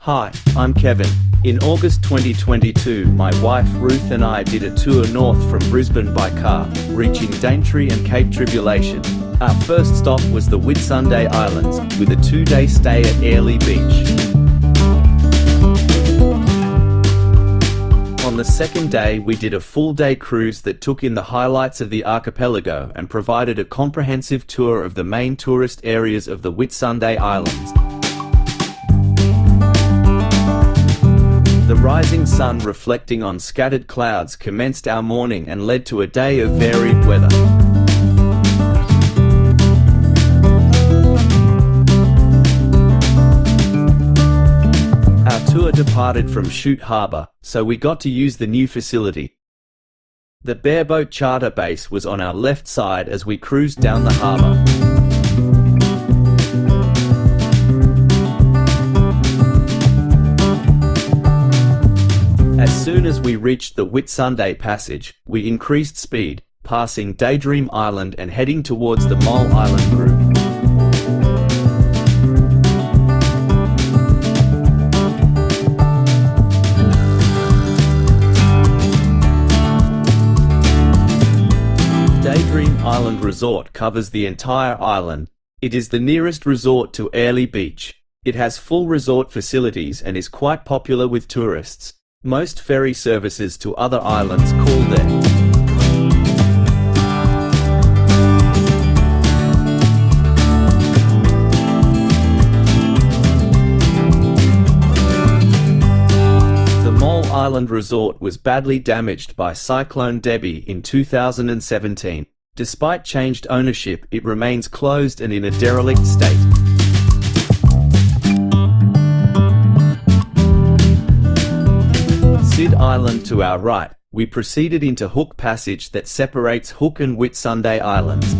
Hi, I'm Kevin. In August 2022, my wife Ruth and I did a tour north from Brisbane by car, reaching Daintree and Cape Tribulation. Our first stop was the Whitsunday Islands, with a 2-day stay at Airlie Beach. On the second day, we did a full-day cruise that took in the highlights of the archipelago and provided a comprehensive tour of the main tourist areas of the Whitsunday Islands. The rising sun reflecting on scattered clouds commenced our morning and led to a day of varied weather. Our tour departed from Shute Harbour, so we got to use the new facility. The bareboat charter base was on our left side as we cruised down the harbour. As soon as we reached the Whitsunday Passage, we increased speed, passing Daydream Island and heading towards the Molle Island group. Daydream Island Resort covers the entire island. It is the nearest resort to Airlie Beach. It has full resort facilities and is quite popular with tourists. Most ferry services to other islands call there. The Molle Island Resort was badly damaged by Cyclone Debbie in 2017. Despite changed ownership, it remains closed and in a derelict state. Island to our right, we proceeded into Hook Passage that separates Hook and Whitsunday Islands.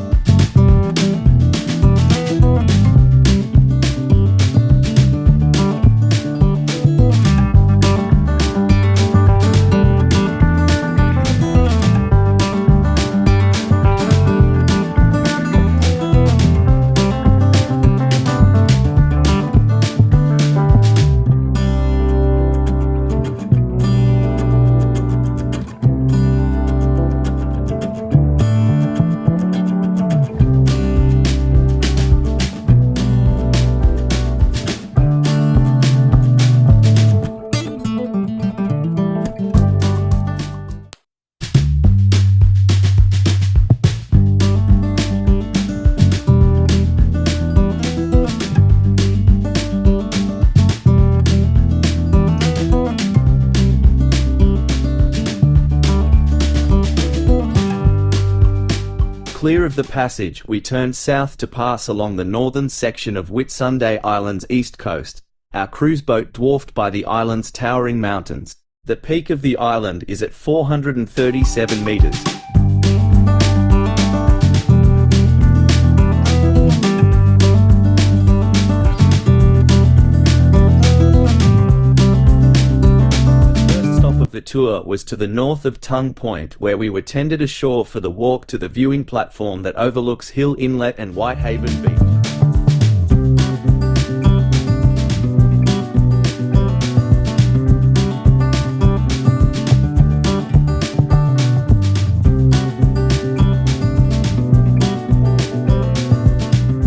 Clear of the passage, we turned south to pass along the northern section of Whitsunday Island's east coast, our cruise boat dwarfed by the island's towering mountains. The peak of the island is at 437 meters. The tour was to the north of Tongue Point, where we were tended ashore for the walk to the viewing platform that overlooks Hill Inlet and Whitehaven Beach.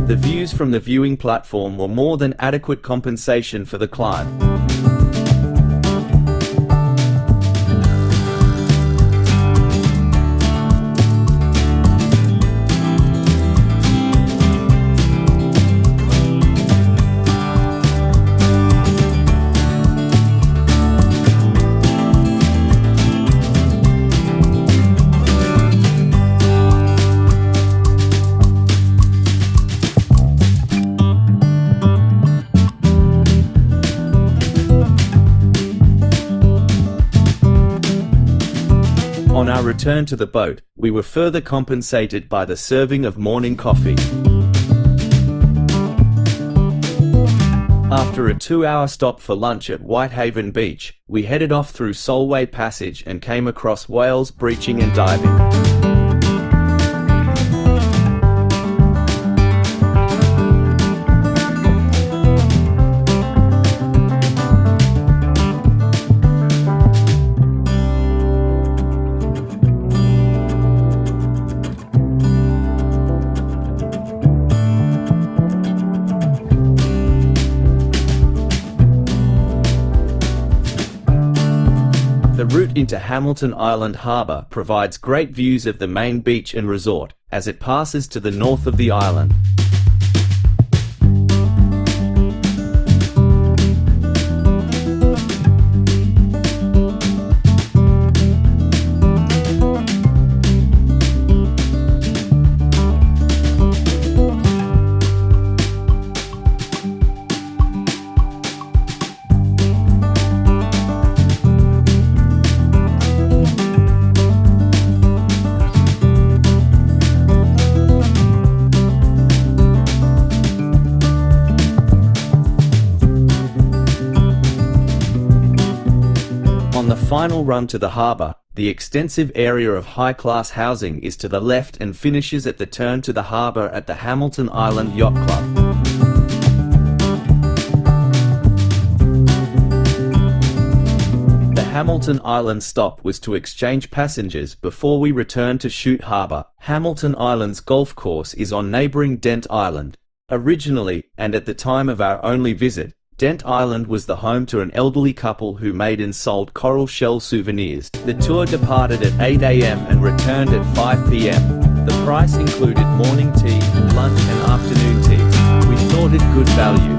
The views from the viewing platform were more than adequate compensation for the climb. On our return to the boat, we were further compensated by the serving of morning coffee. After a 2-hour stop for lunch at Whitehaven Beach, we headed off through Solway Passage and came across whales breaching and diving. The route into Hamilton Island Harbour provides great views of the main beach and resort, as it passes to the north of the island. On the final run to the harbour, the extensive area of high-class housing is to the left and finishes at the turn to the harbour at the Hamilton Island Yacht Club. The Hamilton Island stop was to exchange passengers before we returned to Shute Harbour. Hamilton Island's golf course is on neighbouring Dent Island. Originally, and at the time of our only visit, Dent Island was the home to an elderly couple who made and sold coral shell souvenirs. The tour departed at 8 AM and returned at 5 PM. The price included morning tea, lunch and afternoon tea. We thought it good value.